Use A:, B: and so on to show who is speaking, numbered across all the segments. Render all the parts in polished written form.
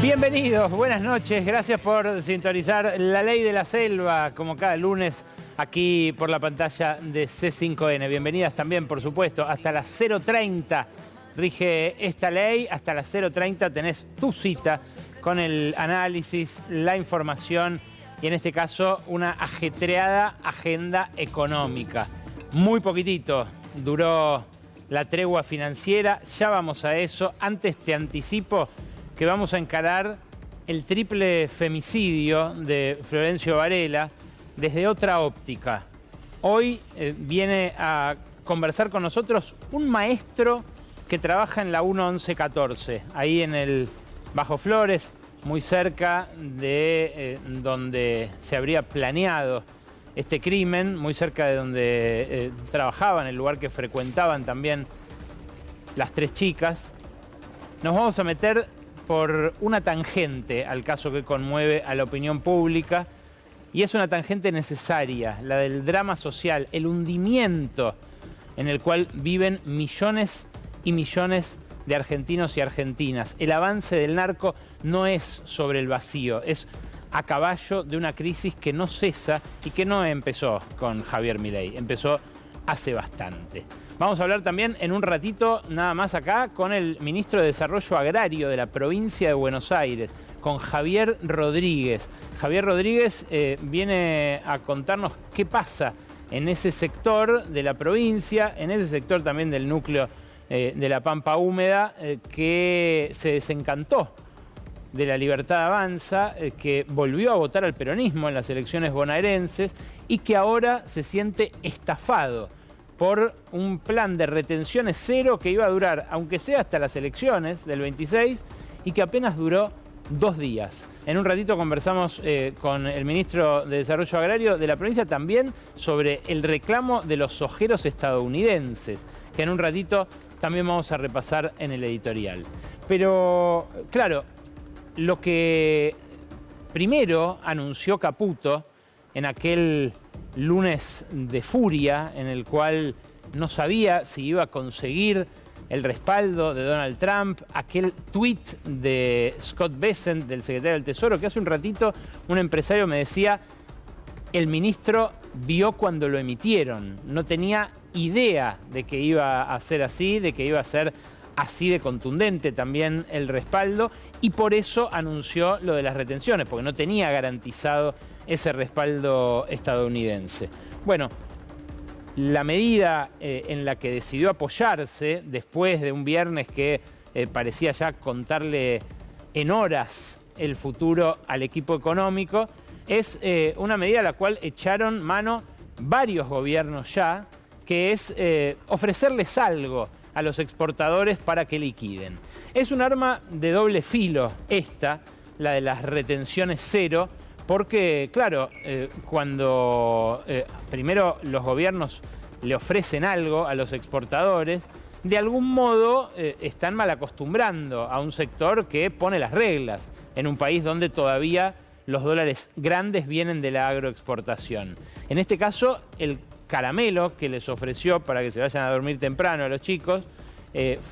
A: Bienvenidos, buenas noches, gracias por sintonizar La Ley de la Selva, como cada lunes, aquí por la pantalla de C5N. Bienvenidas también, por supuesto, hasta las 0:30 rige esta ley, hasta las 0:30 tenés tu cita con el análisis, la información y en este caso una ajetreada agenda económica. Muy poquitito duró la tregua financiera, ya vamos a eso. Antes te anticipo que vamos a encarar el triple femicidio de Florencio Varela desde otra óptica. Hoy viene a conversar con nosotros un maestro que trabaja en la 1114, ahí en el Bajo Flores, muy cerca de donde se habría planeado este crimen, muy cerca de donde trabajaban, el lugar que frecuentaban también las tres chicas. Nos vamos a meter por una tangente al caso que conmueve a la opinión pública, y es una tangente necesaria, la del drama social, el hundimiento en el cual viven millones y millones de argentinos y argentinas. El avance del narco no es sobre el vacío, es a caballo de una crisis que no cesa y que no empezó con Javier Milei, empezó hace bastante. Vamos a hablar también en un ratito, nada más acá, con el ministro de Desarrollo Agrario de la provincia de Buenos Aires, con Javier Rodríguez. Javier Rodríguez viene a contarnos qué pasa en ese sector de la provincia, en ese sector también del núcleo de la Pampa Húmeda, que se desencantó de la Libertad Avanza, que volvió a votar al peronismo en las elecciones bonaerenses y que ahora se siente estafado por un plan de retenciones cero que iba a durar, aunque sea hasta las elecciones del 26, y que apenas duró 2 días. En un ratito conversamos con el ministro de Desarrollo Agrario de la provincia también sobre el reclamo de los sojeros estadounidenses, que en un ratito también vamos a repasar en el editorial. Pero, claro, lo que primero anunció Caputo en aquel lunes de furia en el cual no sabía si iba a conseguir el respaldo de Donald Trump, aquel tuit de Scott Bessent, del secretario del Tesoro, que hace un ratito un empresario me decía, el ministro vio cuando lo emitieron, no tenía idea de que iba a ser así, de que iba a ser así de contundente también el respaldo, y por eso anunció lo de las retenciones, porque no tenía garantizado ese respaldo estadounidense. Bueno, la medida en la que decidió apoyarse, después de un viernes que parecía ya contarle en horas el futuro al equipo económico, es una medida a la cual echaron mano varios gobiernos ya, que es ofrecerles algo a los exportadores para que liquiden. Es un arma de doble filo esta, la de las retenciones cero, porque, claro, cuando primero los gobiernos le ofrecen algo a los exportadores, de algún modo están mal acostumbrando a un sector que pone las reglas en un país donde todavía los dólares grandes vienen de la agroexportación. En este caso, el caramelo que les ofreció para que se vayan a dormir temprano a los chicos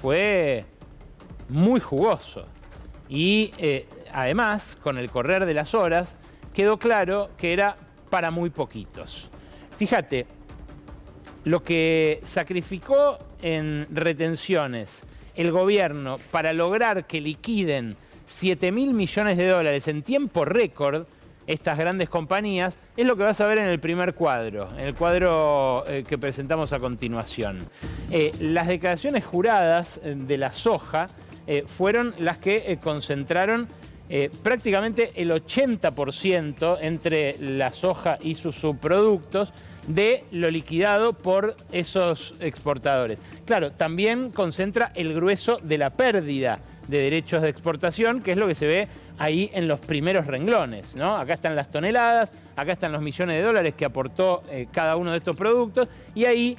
A: fue muy jugoso. Y además, con el correr de las horas, quedó claro que era para muy poquitos. Fíjate, lo que sacrificó en retenciones el gobierno para lograr que liquiden 7.000 millones de dólares en tiempo récord estas grandes compañías, es lo que vas a ver en el primer cuadro, en el cuadro que presentamos a continuación. Las declaraciones juradas de la soja fueron las que concentraron prácticamente el 80% entre la soja y sus subproductos de lo liquidado por esos exportadores. Claro, también concentra el grueso de la pérdida de derechos de exportación, que es lo que se ve ahí en los primeros renglones, ¿no? Acá están las toneladas, acá están los millones de dólares que aportó cada uno de estos productos, y ahí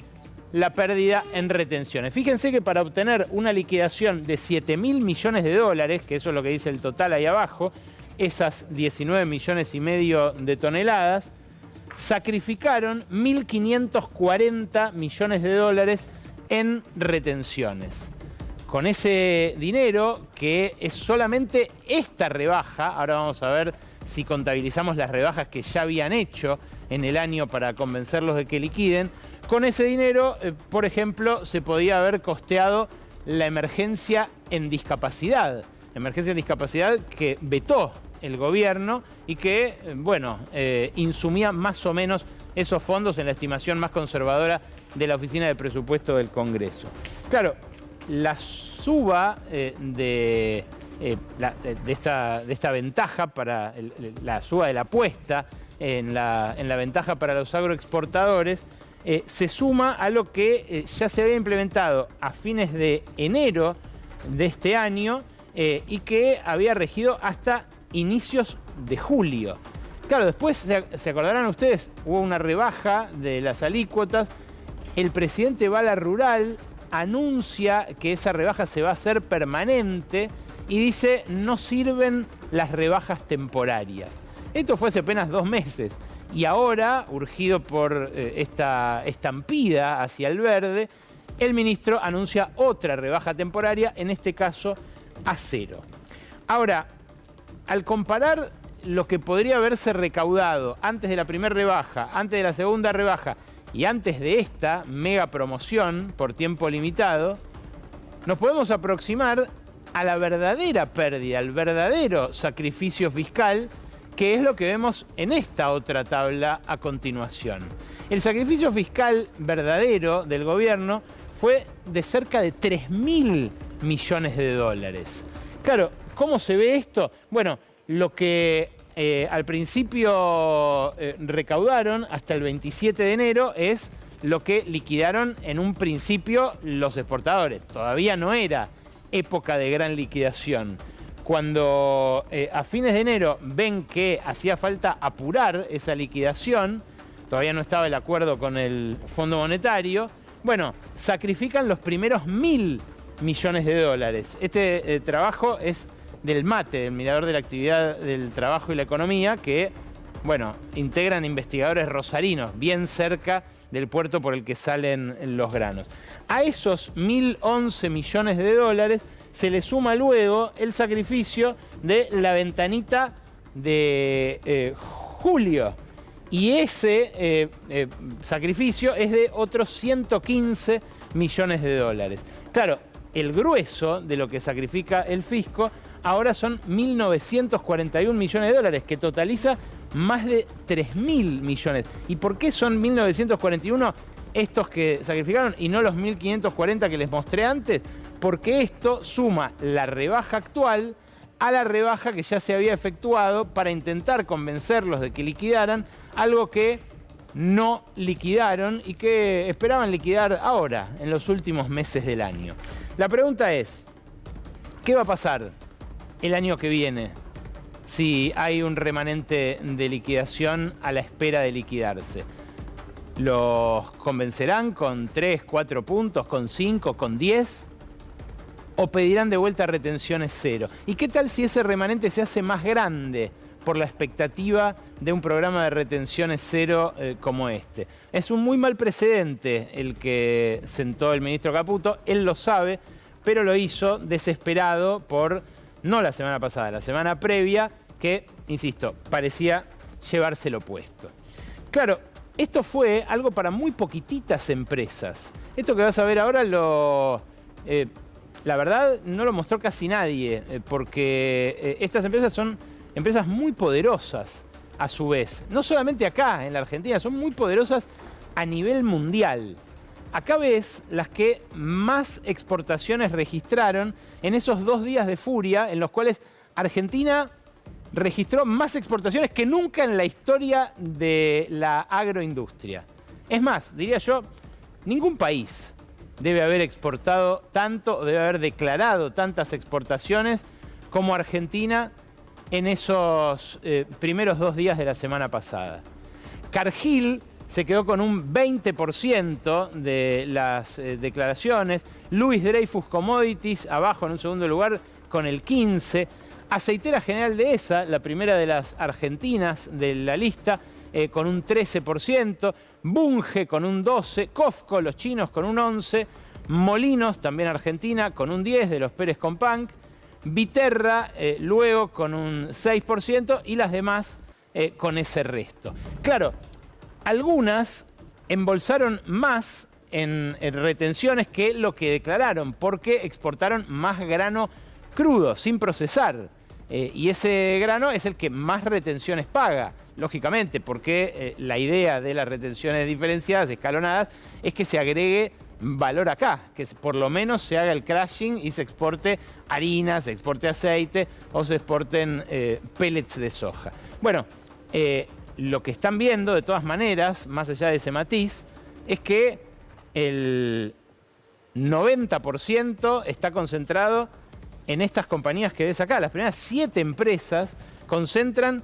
A: la pérdida en retenciones. Fíjense que para obtener una liquidación de 7.000 millones de dólares, que eso es lo que dice el total ahí abajo, esas 19 millones y medio de toneladas, sacrificaron 1.540 millones de dólares en retenciones. con ese dinero, que es solamente esta rebaja, ahora vamos a ver si contabilizamos las rebajas que ya habían hecho en el año para convencerlos de que liquiden, con ese dinero, por ejemplo, se podía haber costeado la emergencia en discapacidad. Emergencia en discapacidad que vetó el gobierno y que, bueno, insumía más o menos esos fondos en la estimación más conservadora de la Oficina de Presupuesto del Congreso. Claro, la suba de esta ventaja para la suba de la apuesta en la ventaja para los agroexportadores se suma a lo que ya se había implementado a fines de enero de este año y que había regido hasta inicios de julio. Claro, después, se acordarán ustedes, hubo una rebaja de las alícuotas. El presidente va a la rural, anuncia que esa rebaja se va a hacer permanente y dice no sirven las rebajas temporarias. Esto fue hace apenas 2 meses y ahora, urgido por esta estampida hacia el verde, el ministro anuncia otra rebaja temporaria, en este caso a 0. Ahora, al comparar lo que podría haberse recaudado antes de la primera rebaja, antes de la segunda rebaja y antes de esta mega promoción por tiempo limitado, nos podemos aproximar a la verdadera pérdida, al verdadero sacrificio fiscal, que es lo que vemos en esta otra tabla a continuación. El sacrificio fiscal verdadero del gobierno fue de cerca de 3.000 millones de dólares. Claro, ¿cómo se ve esto? Bueno, lo que al principio recaudaron hasta el 27 de enero es lo que liquidaron en un principio los exportadores. Todavía no era época de gran liquidación. Cuando a fines de enero ven que hacía falta apurar esa liquidación, todavía no estaba el acuerdo con el Fondo Monetario, bueno, sacrifican los primeros 1.000 millones de dólares. Este trabajo es del MATE, del Mirador de la Actividad del Trabajo y la Economía, que, bueno, integran investigadores rosarinos, bien cerca del puerto por el que salen los granos. A esos 1.011 millones de dólares se le suma luego el sacrificio de la ventanita de julio. Y ese sacrificio es de otros 115 millones de dólares. Claro, el grueso de lo que sacrifica el fisco ahora son 1.941 millones de dólares, que totaliza más de 3.000 millones. ¿Y por qué son 1.941 estos que sacrificaron y no los 1.540 que les mostré antes? Porque esto suma la rebaja actual a la rebaja que ya se había efectuado para intentar convencerlos de que liquidaran algo que no liquidaron y que esperaban liquidar ahora, en los últimos meses del año. La pregunta es, ¿qué va a pasar el año que viene si hay un remanente de liquidación a la espera de liquidarse? ¿Los convencerán con 3, 4 puntos, con 5, con 10? ¿O pedirán de vuelta retenciones 0? ¿Y qué tal si ese remanente se hace más grande por la expectativa de un programa de retenciones 0 como este? Es un muy mal precedente el que sentó el ministro Caputo, él lo sabe, pero lo hizo desesperado por, no la semana pasada, la semana previa, que, insisto, parecía llevárselo puesto. Claro, esto fue algo para muy poquititas empresas. Esto que vas a ver ahora la verdad no lo mostró casi nadie, porque estas empresas son empresas muy poderosas a su vez. No solamente acá, en la Argentina, son muy poderosas a nivel mundial. Acá ves las que más exportaciones registraron en esos 2 días de furia en los cuales Argentina registró más exportaciones que nunca en la historia de la agroindustria. Es más, diría yo, ningún país debe haber exportado tanto, debe haber declarado tantas exportaciones como Argentina en esos primeros 2 días de la semana pasada. Cargill se quedó con un 20% de las declaraciones. Louis Dreyfus Commodities, abajo en un segundo lugar, con el 15%. Aceitera General Dehesa, la primera de las argentinas de la lista, con un 13%. Bunge con un 12%. Cofco, los chinos, con un 11%. Molinos, también Argentina, con un 10% de los Pérez Companc. Viterra, luego con un 6% y las demás con ese resto. Claro, algunas embolsaron más en retenciones que lo que declararon, porque exportaron más grano crudo, sin procesar. Y ese grano es el que más retenciones paga, lógicamente, porque la idea de las retenciones diferenciadas, escalonadas, es que se agregue valor acá, que por lo menos se haga el crushing y se exporte harina, se exporte aceite o se exporten pellets de soja. Bueno, lo que están viendo de todas maneras, más allá de ese matiz, es que el 90% está concentrado en estas compañías que ves acá. Las primeras 7 empresas concentran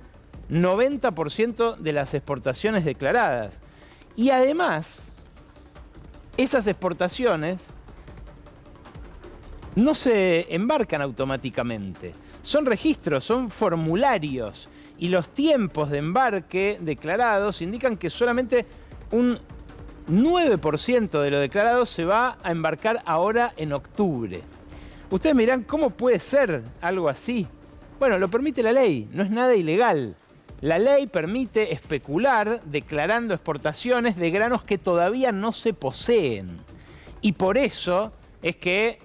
A: 90% de las exportaciones declaradas. Y además, esas exportaciones no se embarcan automáticamente. Son registros, son formularios. Y los tiempos de embarque declarados indican que solamente un 9% de lo declarado se va a embarcar ahora en octubre. Ustedes me dirán, ¿cómo puede ser algo así? Bueno, lo permite la ley, no es nada ilegal. La ley permite especular declarando exportaciones de granos que todavía no se poseen. Y por eso es que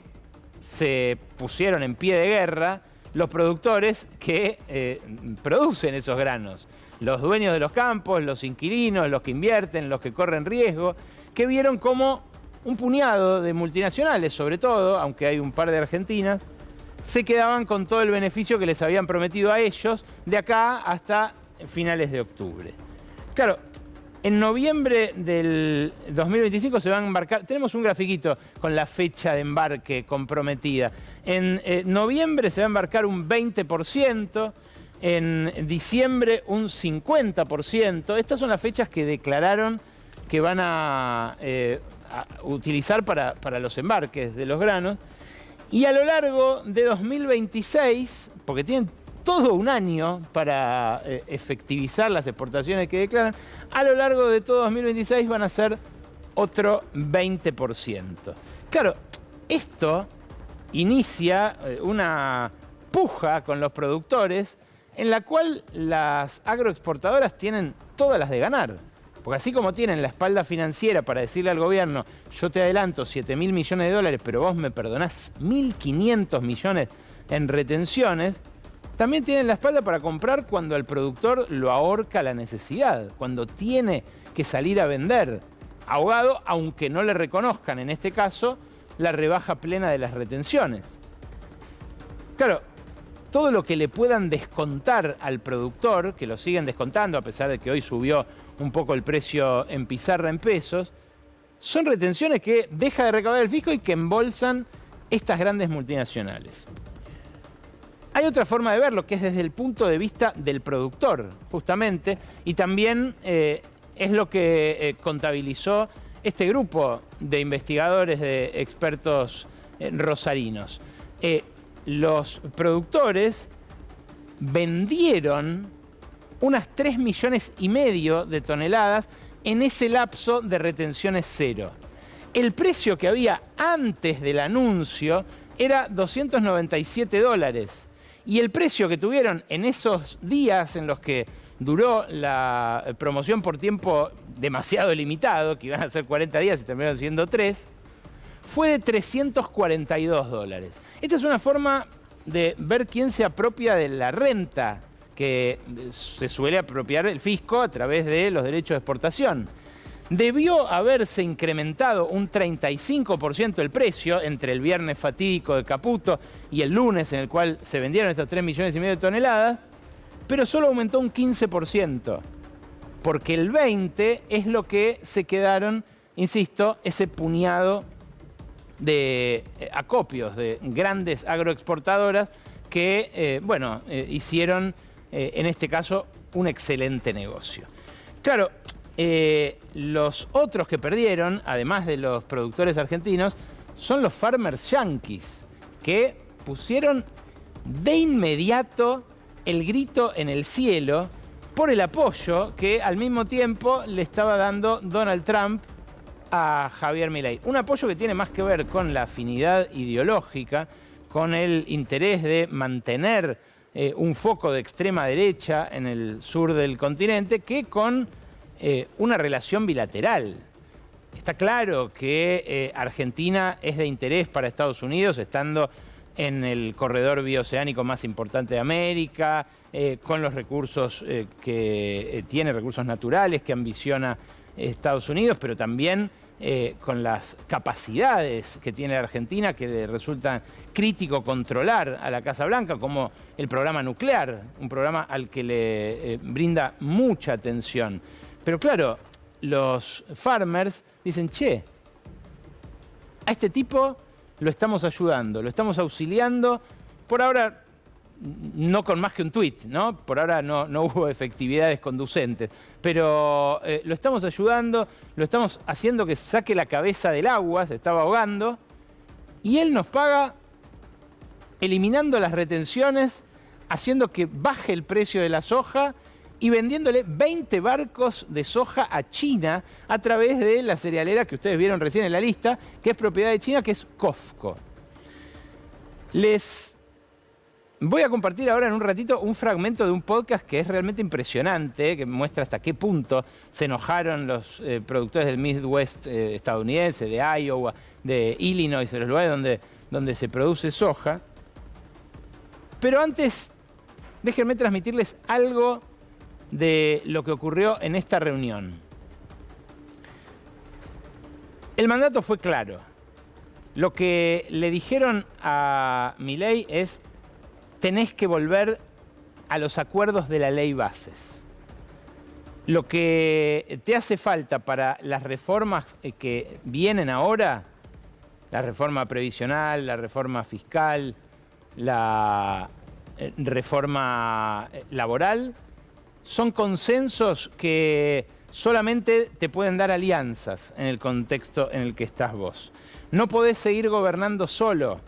A: se pusieron en pie de guerra los productores que producen esos granos. Los dueños de los campos, los inquilinos, los que invierten, los que corren riesgo, que vieron como un puñado de multinacionales, sobre todo, aunque hay un par de argentinas, se quedaban con todo el beneficio que les habían prometido a ellos de acá hasta finales de octubre. Claro, en noviembre del 2025 se van a embarcar, tenemos un grafiquito con la fecha de embarque comprometida. En noviembre se va a embarcar un 20%, en diciembre un 50%. Estas son las fechas que declararon que van a utilizar para los embarques de los granos. Y a lo largo de 2026, porque tienen todo un año para efectivizar las exportaciones que declaran, a lo largo de todo 2026 van a ser otro 20%. Claro, esto inicia una puja con los productores en la cual las agroexportadoras tienen todas las de ganar. Porque así como tienen la espalda financiera para decirle al gobierno, yo te adelanto 7.000 millones de dólares, pero vos me perdonás 1.500 millones en retenciones, también tienen la espalda para comprar cuando al productor lo ahorca la necesidad, cuando tiene que salir a vender ahogado, aunque no le reconozcan, en este caso, la rebaja plena de las retenciones. Claro, todo lo que le puedan descontar al productor, que lo siguen descontando a pesar de que hoy subió un poco el precio en pizarra en pesos, son retenciones que deja de recaudar el fisco y que embolsan estas grandes multinacionales. Hay otra forma de verlo, que es desde el punto de vista del productor, justamente, y también es lo que contabilizó este grupo de investigadores, de expertos rosarinos. Los productores vendieron unas 3,5 millones de toneladas en ese lapso de retenciones cero. El precio que había antes del anuncio era $297. Y el precio que tuvieron en esos días en los que duró la promoción por tiempo demasiado limitado, que iban a ser 40 días y terminaron siendo 3, fue de $342. Esta es una forma de ver quién se apropia de la renta que se suele apropiar el fisco a través de los derechos de exportación. Debió haberse incrementado un 35% el precio entre el viernes fatídico de Caputo y el lunes en el cual se vendieron estos 3,5 millones de toneladas, pero solo aumentó un 15%, porque el 20% es lo que se quedaron, insisto, ese puñado de acopios de grandes agroexportadoras que, hicieron, en este caso, un excelente negocio. Claro, los otros que perdieron, además de los productores argentinos, son los farmers yanquis, que pusieron de inmediato el grito en el cielo por el apoyo que al mismo tiempo le estaba dando Donald Trump a Javier Milei. Un apoyo que tiene más que ver con la afinidad ideológica, con el interés de mantener un foco de extrema derecha en el sur del continente, que con una relación bilateral. Está claro que Argentina es de interés para Estados Unidos, estando en el corredor bioceánico más importante de América, con los recursos que tiene, recursos naturales que ambiciona Estados Unidos, pero también con las capacidades que tiene Argentina, que le resulta crítico controlar a la Casa Blanca, como el programa nuclear, un programa al que le brinda mucha atención. Pero claro, los farmers dicen, che, a este tipo lo estamos ayudando, lo estamos auxiliando, por ahora no con más que un tuit, ¿no? Por ahora no hubo efectividades conducentes, pero lo estamos ayudando, lo estamos haciendo que saque la cabeza del agua, se estaba ahogando, y él nos paga eliminando las retenciones, haciendo que baje el precio de la soja y vendiéndole 20 barcos de soja a China a través de la cerealera que ustedes vieron recién en la lista, que es propiedad de China, que es COFCO. Les voy a compartir ahora en un ratito un fragmento de un podcast que es realmente impresionante, que muestra hasta qué punto se enojaron los productores del Midwest estadounidense, de Iowa, de Illinois, de los lugares donde se produce soja. Pero antes, déjenme transmitirles algo de lo que ocurrió en esta reunión. El mandato fue claro. Lo que le dijeron a Milei es: tenés que volver a los acuerdos de la ley bases. Lo que te hace falta para las reformas que vienen ahora, la reforma previsional, la reforma fiscal, la reforma laboral, son consensos que solamente te pueden dar alianzas en el contexto en el que estás vos. No podés seguir gobernando solo.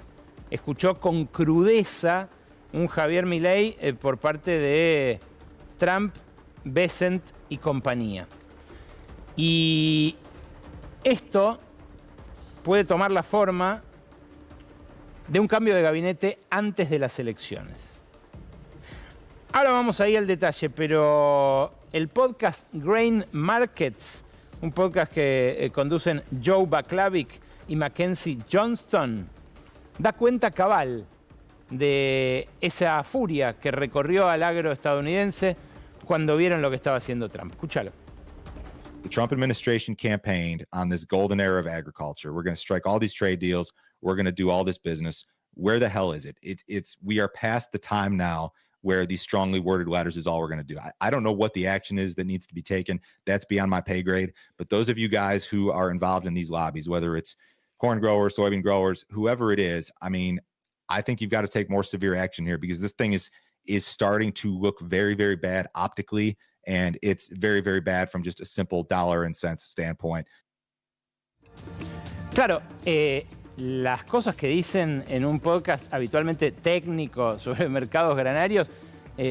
A: Escuchó con crudeza un Javier Milei por parte de Trump, Bessent y compañía. Y esto puede tomar la forma de un cambio de gabinete antes de las elecciones. Ahora vamos ahí al detalle, pero el podcast Grain Markets, un podcast que conducen Joe Vaclavic y Mackenzie Johnston, da cuenta cabal de esa furia que recorrió al agro estadounidense cuando vieron lo que estaba haciendo Trump. Escúchalo.
B: The Trump administration campaigned on this golden era of agriculture. We're going to strike all these trade deals. We're going to do all this business. Where the hell is it? We are past the time now where these strongly worded letters is all we're going to do. I don't know what the action is that needs to be taken. That's beyond my pay grade. But those of you guys who are involved in these lobbies, whether it's corn growers, soybean growers, whoever it is, I mean, I think you've got to take more severe action here, because this thing is starting to look very, very bad optically, and it's very, very bad from just a simple dollar and cents standpoint.
A: Claro, las cosas que dicen en un podcast habitualmente técnico sobre mercados granarios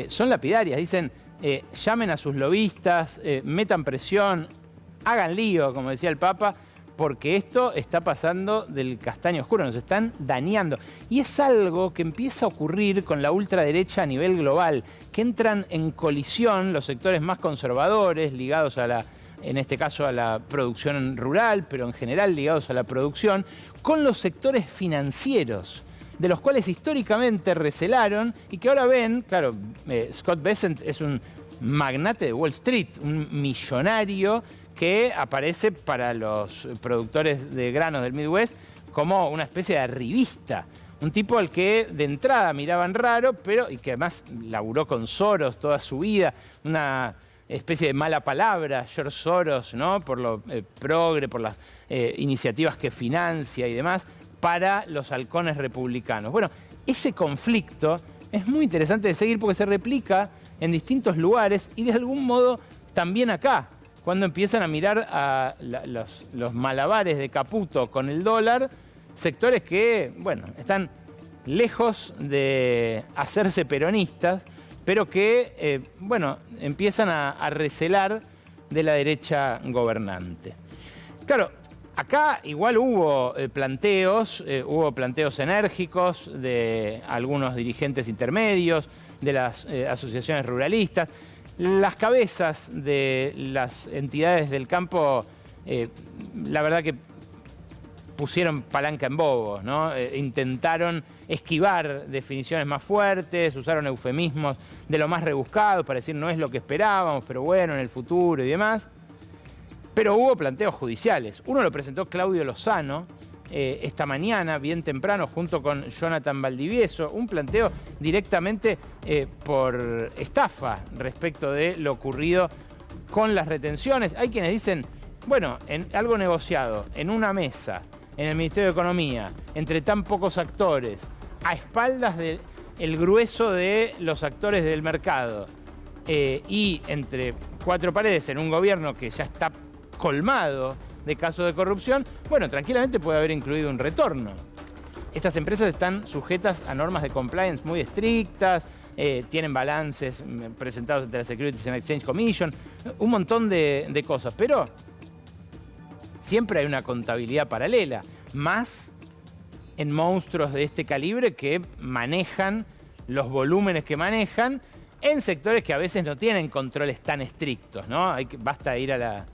A: son lapidarias. Dicen, llamen a sus lobistas, metan presión, hagan lío, como decía el Papa, porque esto está pasando del castaño oscuro, nos están dañando. Y es algo que empieza a ocurrir con la ultraderecha a nivel global, que entran en colisión los sectores más conservadores, ligados a la, en este caso a la producción rural, pero en general ligados a la producción, con los sectores financieros, de los cuales históricamente recelaron y que ahora ven, claro, Scott Bessent es un magnate de Wall Street, un millonario que aparece para los productores de granos del Midwest como una especie de arribista. Un tipo al que de entrada miraban raro, pero y que además laburó con Soros toda su vida, una especie de mala palabra, George Soros, ¿no? Por lo progre, por las iniciativas que financia y demás, para los halcones republicanos. Bueno, ese conflicto es muy interesante de seguir porque se replica en distintos lugares y de algún modo también acá, cuando empiezan a mirar a los malabares de Caputo con el dólar, sectores que, bueno, están lejos de hacerse peronistas, pero que, bueno, empiezan a recelar de la derecha gobernante. Claro, Acá igual hubo planteos enérgicos de algunos dirigentes intermedios, de las asociaciones ruralistas. Las cabezas de las entidades del campo, la verdad que pusieron palanca en bobos, ¿no? Intentaron esquivar definiciones más fuertes, usaron eufemismos de lo más rebuscados para decir no es lo que esperábamos, pero bueno, en el futuro y demás. Pero hubo planteos judiciales. Uno lo presentó Claudio Lozano esta mañana, bien temprano, junto con Jonathan Valdivieso. Un planteo directamente por estafa respecto de lo ocurrido con las retenciones. Hay quienes dicen, bueno, en algo negociado, en una mesa, en el Ministerio de Economía, entre tan pocos actores, a espaldas del grueso de los actores del mercado y entre cuatro paredes en un gobierno que ya está colmado de casos de corrupción, bueno, tranquilamente puede haber incluido un retorno. Estas empresas están sujetas a normas de compliance muy estrictas, tienen balances presentados ante la Securities and Exchange Commission, un montón de cosas, pero siempre hay una contabilidad paralela, más en monstruos de este calibre que manejan los volúmenes que manejan en sectores que a veces no tienen controles tan estrictos, ¿no? Basta ir a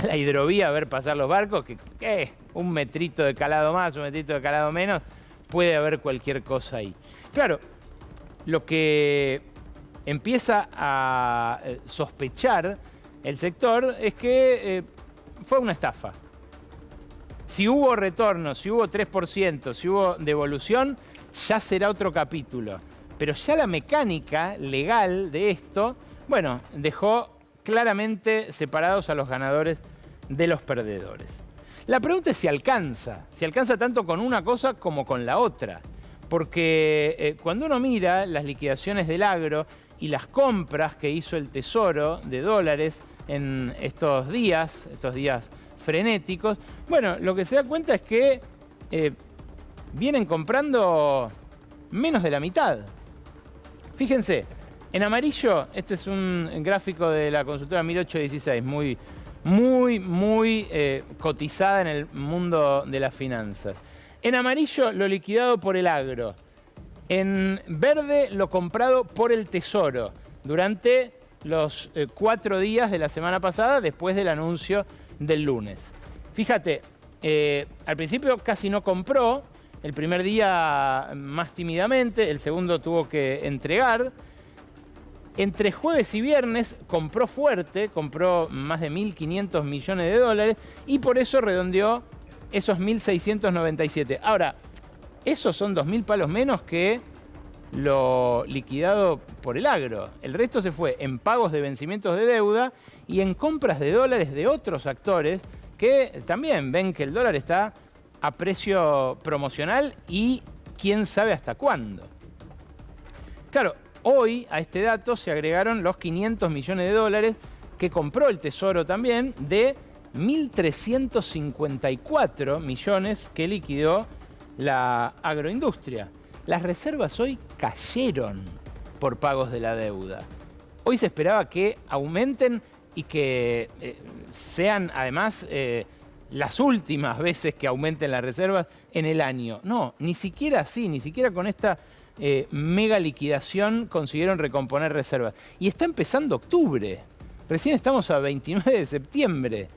A: la hidrovía a ver pasar los barcos, que un metrito de calado más, un metrito de calado menos, puede haber cualquier cosa ahí. Claro, lo que empieza a sospechar el sector es que fue una estafa. Si hubo retorno, si hubo 3%, si hubo devolución, ya será otro capítulo. Pero ya la mecánica legal de esto, bueno, dejó claramente separados a los ganadores de los perdedores. La pregunta es si alcanza tanto con una cosa como con la otra, porque cuando uno mira las liquidaciones del agro y las compras que hizo el Tesoro de dólares en estos días frenéticos, bueno, lo que se da cuenta es que vienen comprando menos de la mitad. Fíjense, en amarillo, este es un gráfico de la consultora 1816, muy cotizada en el mundo de las finanzas. En amarillo, lo liquidado por el agro. En verde, lo comprado por el Tesoro durante los 4 días de la semana pasada, después del anuncio del lunes. Fíjate, al principio casi no compró, el primer día más tímidamente, el segundo tuvo que entregar. Entre jueves y viernes compró fuerte, compró más de 1.500 millones de dólares y por eso redondeó esos 1.697. Ahora, esos son 2.000 palos menos que lo liquidado por el agro. El resto se fue en pagos de vencimientos de deuda y en compras de dólares de otros actores que también ven que el dólar está a precio promocional y quién sabe hasta cuándo. Claro, hoy a este dato se agregaron los 500 millones de dólares que compró el Tesoro también de 1.354 millones que liquidó la agroindustria. Las reservas hoy cayeron por pagos de la deuda. Hoy se esperaba que aumenten y que sean además las últimas veces que aumenten las reservas en el año. No, ni siquiera así, ni siquiera con esta mega liquidación consiguieron recomponer reservas. Y está empezando octubre. Recién estamos a 29 de septiembre.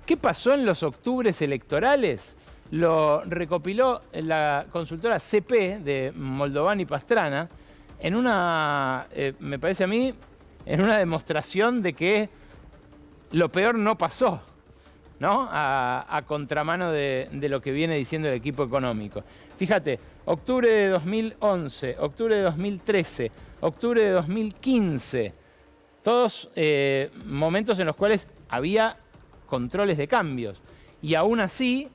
A: ¿Qué pasó en los octubres electorales? Lo recopiló la consultora CP de Moldován y Pastrana en una, me parece a mí, en una demostración de que lo peor no pasó, ¿no? A contramano de lo que viene diciendo el equipo económico. Fíjate, octubre de 2011, octubre de 2013, octubre de 2015, todos momentos en los cuales había controles de cambios y aún así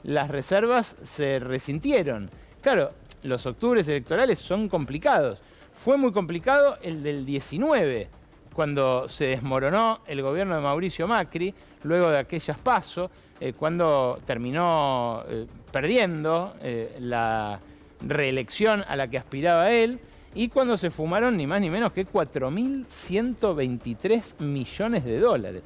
A: las reservas se resintieron. Claro, los octubres electorales son complicados. Fue muy complicado el del 19, cuando se desmoronó el gobierno de Mauricio Macri, luego de aquellas PASO, cuando terminó perdiendo la reelección a la que aspiraba él, y cuando se fumaron ni más ni menos que 4.123 millones de dólares.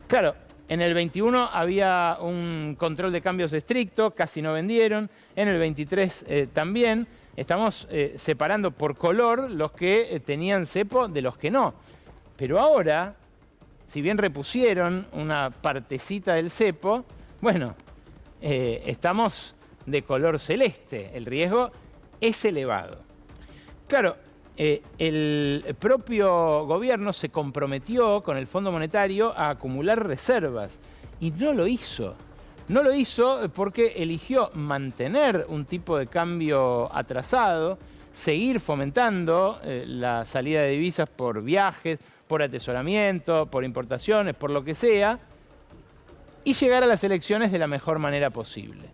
A: Claro, En el 21 había un control de cambios estricto, casi no vendieron. En el 23 también. Estamos separando por color los que tenían cepo de los que no. Pero ahora, si bien repusieron una partecita del cepo, bueno, estamos de color celeste. El riesgo es elevado. Claro, el propio gobierno se comprometió con el Fondo Monetario a acumular reservas y no lo hizo. No lo hizo porque eligió mantener un tipo de cambio atrasado, seguir fomentando la salida de divisas por viajes, por atesoramiento, por importaciones, por lo que sea, y llegar a las elecciones de la mejor manera posible.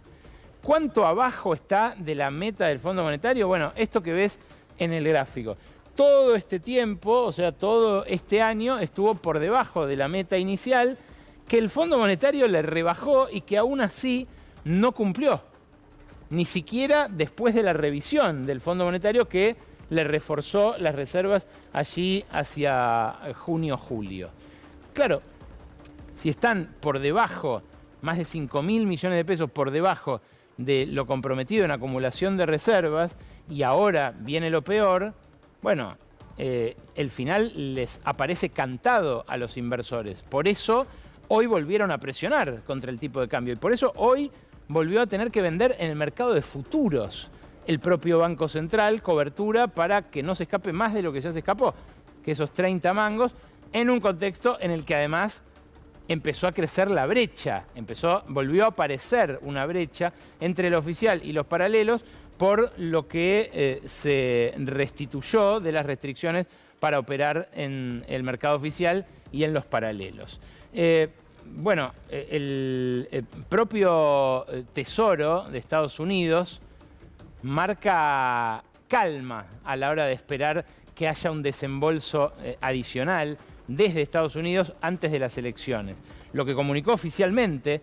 A: ¿Cuánto abajo está de la meta del Fondo Monetario? Bueno, esto que ves en el gráfico. Todo este tiempo, o sea, todo este año estuvo por debajo de la meta inicial que el Fondo Monetario le rebajó y que aún así no cumplió. Ni siquiera después de la revisión del Fondo Monetario que le reforzó las reservas allí hacia junio-julio. Claro, si están por debajo, más de 5.000 millones de pesos por debajo de lo comprometido en acumulación de reservas, y ahora viene lo peor, bueno, el final les aparece cantado a los inversores. Por eso hoy volvieron a presionar contra el tipo de cambio y por eso hoy volvió a tener que vender en el mercado de futuros el propio Banco Central, cobertura para que no se escape más de lo que ya se escapó, que esos 30 mangos, en un contexto en el que además empezó a crecer la brecha, volvió a aparecer una brecha entre el oficial y los paralelos por lo que se restituyó de las restricciones para operar en el mercado oficial y en los paralelos. Bueno, el propio Tesoro de Estados Unidos marca calma a la hora de esperar que haya un desembolso adicional desde Estados Unidos antes de las elecciones. Lo que comunicó oficialmente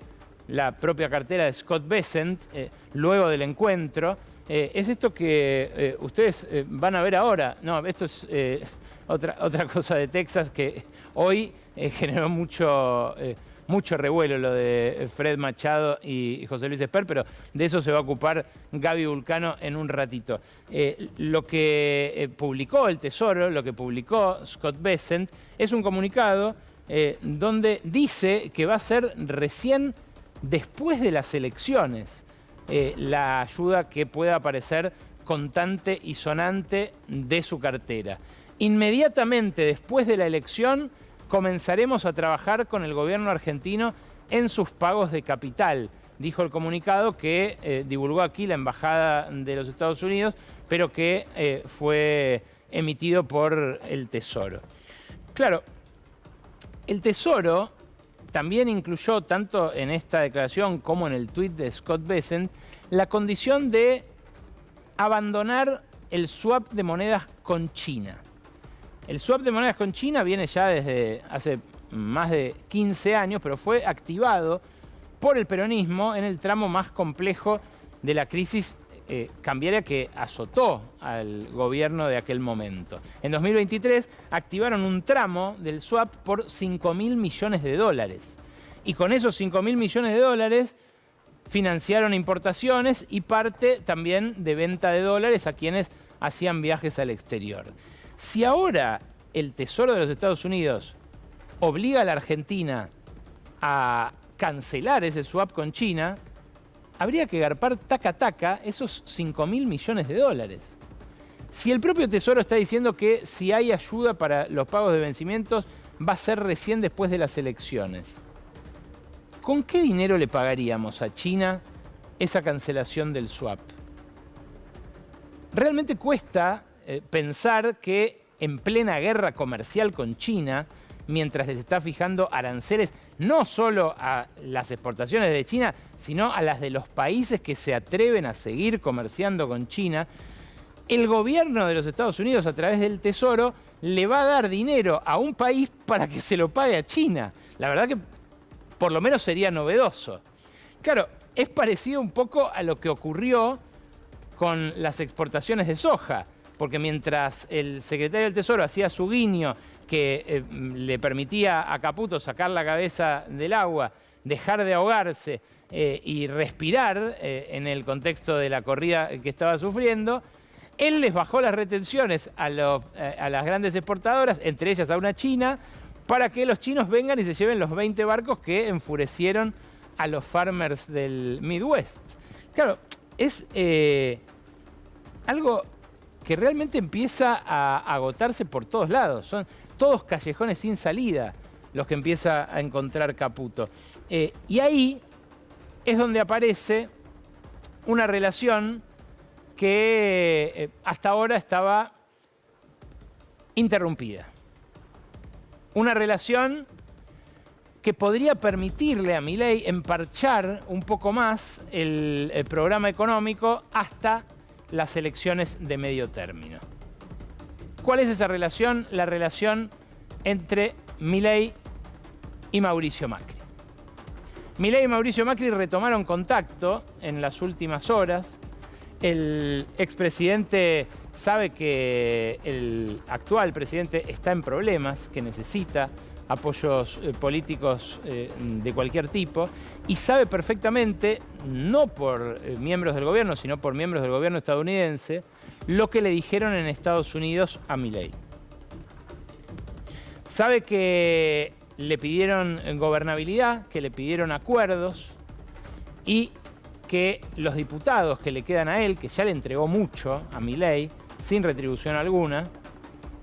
A: la propia cartera de Scott Bessent luego del encuentro es esto que ustedes van a ver ahora. No, esto es otra cosa de Texas que hoy generó mucho revuelo, lo de Fred Machado y José Luis Esper, pero de eso se va a ocupar Gaby Vulcano en un ratito. Lo que publicó el Tesoro, lo que publicó Scott Bessent, es un comunicado donde dice que va a ser recién después de las elecciones la ayuda que pueda aparecer contante y sonante de su cartera. Inmediatamente después de la elección comenzaremos a trabajar con el gobierno argentino en sus pagos de capital, dijo el comunicado que divulgó aquí la Embajada de los Estados Unidos, pero que fue emitido por el Tesoro. Claro, el Tesoro también incluyó, tanto en esta declaración como en el tuit de Scott Bessent, la condición de abandonar el swap de monedas con China. El swap de monedas con China viene ya desde hace más de 15 años, pero fue activado por el peronismo en el tramo más complejo de la crisis cambiaria que azotó al gobierno de aquel momento. En 2023 activaron un tramo del swap por 5.000 millones de dólares. Y con esos 5.000 millones de dólares financiaron importaciones y parte también de venta de dólares a quienes hacían viajes al exterior. Si ahora el Tesoro de los Estados Unidos obliga a la Argentina a cancelar ese swap con China, habría que garpar taca esos 5.000 millones de dólares. Si el propio Tesoro está diciendo que si hay ayuda para los pagos de vencimientos va a ser recién después de las elecciones, ¿con qué dinero le pagaríamos a China esa cancelación del swap? Realmente cuesta pensar que en plena guerra comercial con China, mientras les está fijando aranceles no solo a las exportaciones de China, sino a las de los países que se atreven a seguir comerciando con China, el gobierno de los Estados Unidos, a través del Tesoro, le va a dar dinero a un país para que se lo pague a China. La verdad que por lo menos sería novedoso. Claro, es parecido un poco a lo que ocurrió con las exportaciones de soja. porque mientras el secretario del Tesoro hacía su guiño que le permitía a Caputo sacar la cabeza del agua, dejar de ahogarse y respirar en el contexto de la corrida que estaba sufriendo, él les bajó las retenciones a las grandes exportadoras, entre ellas a una china, para que los chinos vengan y se lleven los 20 barcos que enfurecieron a los farmers del Midwest. Claro, es algo que realmente empieza a agotarse por todos lados. Son todos callejones sin salida los que empieza a encontrar Caputo. Y ahí es donde aparece una relación que hasta ahora estaba interrumpida. Una relación que podría permitirle a Milei emparchar un poco más el programa económico hasta las elecciones de medio término. ¿Cuál es esa relación? La relación entre Milei y Mauricio Macri. Milei y Mauricio Macri retomaron contacto en las últimas horas. El expresidente sabe que el actual presidente está en problemas, que necesita apoyos políticos de cualquier tipo, y sabe perfectamente, no por miembros del gobierno, sino por miembros del gobierno estadounidense, lo que le dijeron en Estados Unidos a Milei. Sabe que le pidieron gobernabilidad, que le pidieron acuerdos y que los diputados que le quedan a él, que ya le entregó mucho a Milei, sin retribución alguna,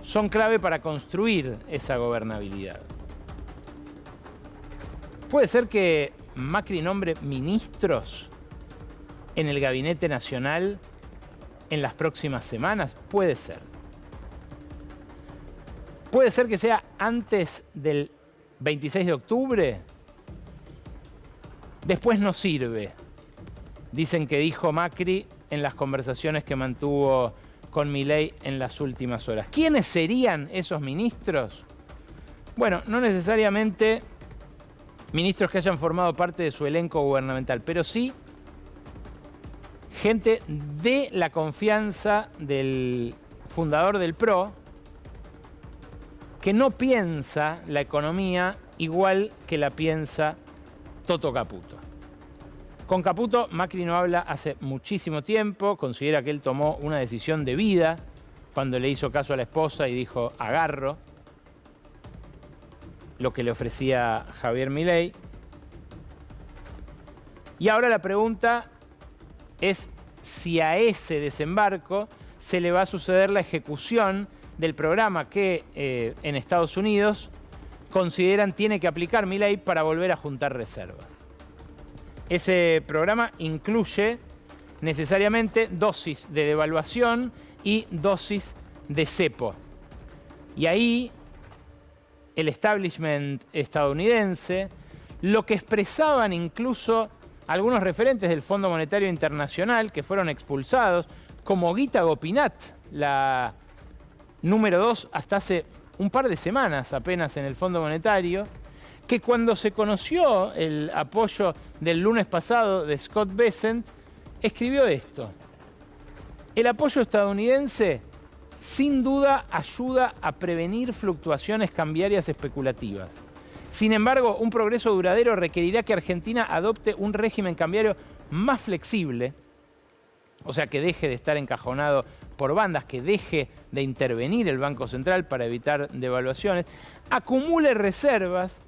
A: son clave para construir esa gobernabilidad. ¿Puede ser que Macri nombre ministros en el Gabinete Nacional en las próximas semanas? Puede ser. Puede ser que sea antes del 26 de octubre. Después no sirve. Dicen que dijo Macri en las conversaciones que mantuvo con Milei en las últimas horas. ¿Quiénes serían esos ministros? Bueno, no necesariamente ministros que hayan formado parte de su elenco gubernamental, pero sí gente de la confianza del fundador del PRO, que no piensa la economía igual que la piensa Toto Caputo. Con Caputo, Macri no habla hace muchísimo tiempo, considera que él tomó una decisión de vida cuando le hizo caso a la esposa y dijo, agarro lo que le ofrecía Javier Milei. Y ahora la pregunta es si a ese desembarco se le va a suceder la ejecución del programa que en Estados Unidos consideran tiene que aplicar Milei para volver a juntar reservas. Ese programa incluye necesariamente dosis de devaluación y dosis de cepo. Y ahí el establishment estadounidense, lo que expresaban incluso algunos referentes del Fondo Monetario Internacional que fueron expulsados, como Gita Gopinath, la número 2 hasta hace un par de semanas apenas en el Fondo Monetario, que cuando se conoció el apoyo del lunes pasado de Scott Bessent, escribió esto: el apoyo estadounidense sin duda ayuda a prevenir fluctuaciones cambiarias especulativas. Sin embargo, un progreso duradero requerirá que Argentina adopte un régimen cambiario más flexible, o sea, que deje de estar encajonado por bandas, que deje de intervenir el Banco Central para evitar devaluaciones, acumule reservas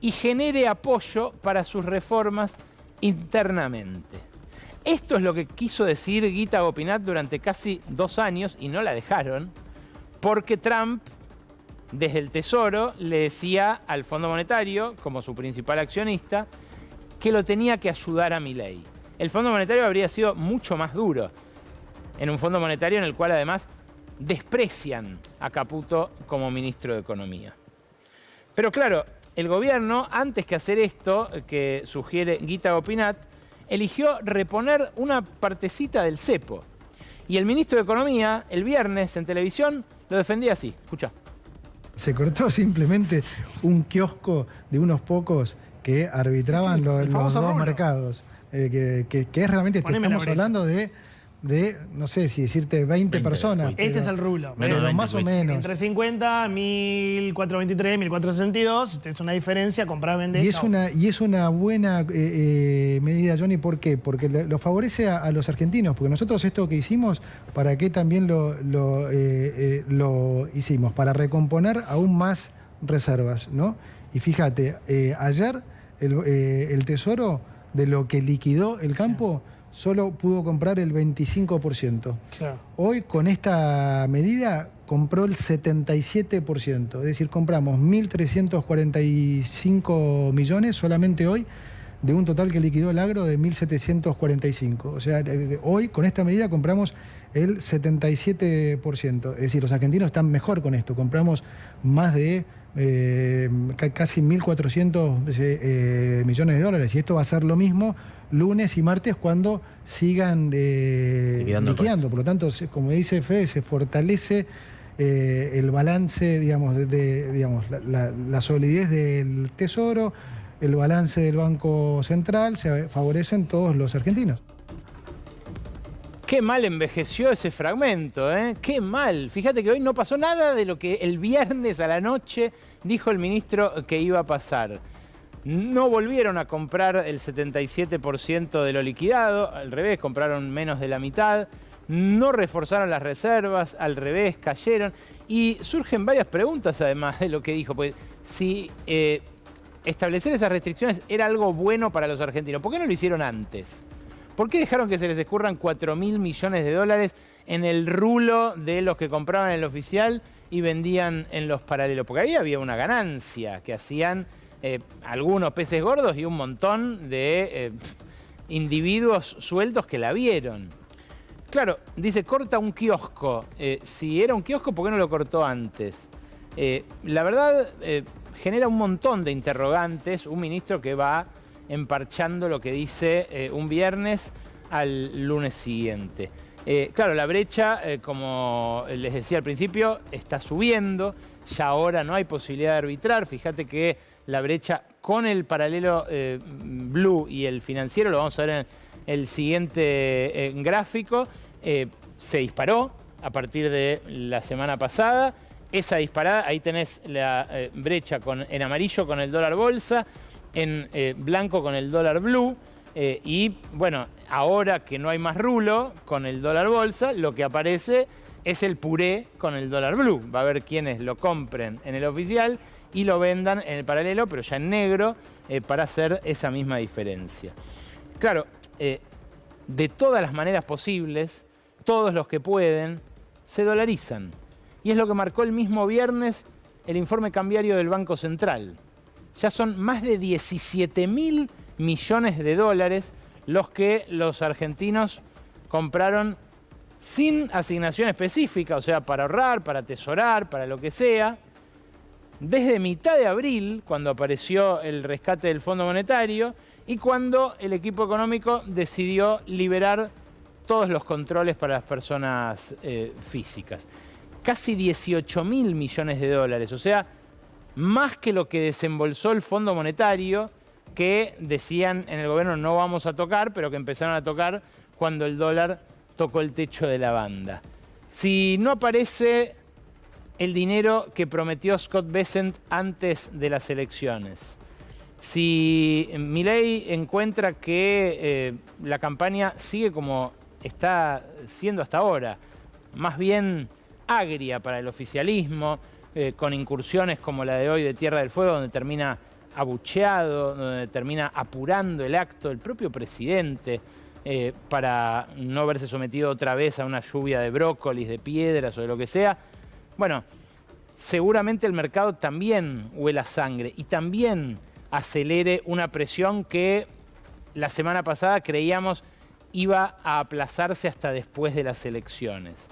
A: y genere apoyo para sus reformas internamente. Esto es lo que quiso decir Gita Gopinath durante casi 2 años y no la dejaron, porque Trump, desde el Tesoro, le decía al Fondo Monetario, como su principal accionista, que lo tenía que ayudar a Milei. El Fondo Monetario habría sido mucho más duro, en un Fondo Monetario en el cual además desprecian a Caputo como ministro de Economía. Pero claro, el gobierno, antes que hacer esto que sugiere Gita Gopinath, eligió reponer una partecita del cepo. Y el ministro de Economía, el viernes en televisión, lo defendía así. Escuchá.
C: Se cortó simplemente un kiosco de unos pocos que arbitraban los dos mercados. Que es realmente, estamos hablando de de, no sé si decirte 20 personas.
D: Este es el rulo.
C: Pero más o menos.
D: Entre 50, 1423, 1462, es una diferencia, comprar, vender.
C: Y es una buena medida, Johnny, ¿por qué? Porque lo favorece a los argentinos, porque nosotros esto que hicimos, ¿para qué también lo hicimos? Para recomponer aún más reservas, ¿no? Y fíjate, ayer el Tesoro, de lo que liquidó el campo, solo pudo comprar el 25%.
D: Claro.
C: Hoy, con esta medida, compró el 77%. Es decir, compramos 1.345 millones solamente hoy, de un total que liquidó el agro de 1.745. O sea, hoy, con esta medida, compramos el 77%. Es decir, los argentinos están mejor con esto. Compramos más de casi 1.400 millones de dólares. Y esto va a ser lo mismo lunes y martes cuando sigan liquidando. Por lo tanto, como dice Fede, se fortalece el balance, digamos, la solidez del Tesoro, el balance del Banco Central, se favorecen todos los argentinos.
A: Qué mal envejeció ese fragmento, ¿eh? Qué mal. Fíjate que hoy no pasó nada de lo que el viernes a la noche dijo el ministro que iba a pasar. No volvieron a comprar el 77% de lo liquidado, al revés, compraron menos de la mitad. No reforzaron las reservas, al revés, cayeron. Y surgen varias preguntas además de lo que dijo. Pues si establecer esas restricciones era algo bueno para los argentinos, ¿por qué no lo hicieron antes? ¿Por qué dejaron que se les escurran 4.000 millones de dólares en el rulo de los que compraban en el oficial y vendían en los paralelos? Porque ahí había una ganancia que hacían algunos peces gordos y un montón de individuos sueltos que la vieron. Claro, dice, corta un kiosco. Si era un kiosco, ¿por qué no lo cortó antes? La verdad, genera un montón de interrogantes un ministro que va emparchando lo que dice un viernes al lunes siguiente. Claro, la brecha, como les decía al principio, está subiendo. Ya ahora no hay posibilidad de arbitrar. Fíjate que la brecha con el paralelo blue y el financiero, lo vamos a ver en el siguiente gráfico, se disparó a partir de la semana pasada. Esa disparada, ahí tenés la brecha en amarillo con el dólar bolsa, en blanco con el dólar blue, y bueno, ahora que no hay más rulo con el dólar bolsa, lo que aparece es el puré con el dólar blue. Va a haber quienes lo compren en el oficial y lo vendan en el paralelo, pero ya en negro, para hacer esa misma diferencia. Claro, de todas las maneras posibles, todos los que pueden se dolarizan. Y es lo que marcó el mismo viernes el informe cambiario del Banco Central. Ya son más de 17.000 millones de dólares los que los argentinos compraron sin asignación específica, o sea, para ahorrar, para atesorar, para lo que sea, desde mitad de abril, cuando apareció el rescate del Fondo Monetario y cuando el equipo económico decidió liberar todos los controles para las personas físicas. Casi 18.000 millones de dólares, o sea, más que lo que desembolsó el Fondo Monetario, que decían en el gobierno no vamos a tocar, pero que empezaron a tocar cuando el dólar tocó el techo de la banda. Si no aparece el dinero que prometió Scott Bessent antes de las elecciones, si Milei encuentra que la campaña sigue como está siendo hasta ahora, más bien agria para el oficialismo, con incursiones como la de hoy de Tierra del Fuego, donde termina abucheado, donde termina apurando el acto del propio presidente para no verse sometido otra vez a una lluvia de brócolis, de piedras o de lo que sea. Bueno, seguramente el mercado también huela sangre y también acelere una presión que la semana pasada creíamos iba a aplazarse hasta después de las elecciones.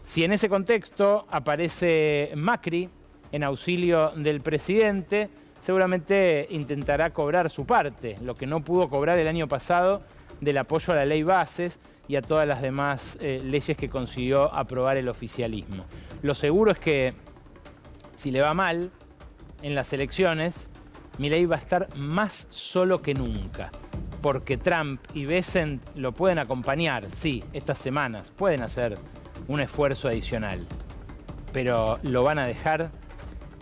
A: Si en ese contexto aparece Macri en auxilio del presidente, seguramente intentará cobrar su parte, lo que no pudo cobrar el año pasado del apoyo a la ley Bases y a todas las demás leyes que consiguió aprobar el oficialismo. Lo seguro es que si le va mal en las elecciones, Milei va a estar más solo que nunca. porque Trump y Bessent lo pueden acompañar, sí, estas semanas, pueden hacer un esfuerzo adicional, pero lo van a dejar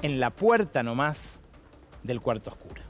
A: en la puerta nomás del cuarto oscuro.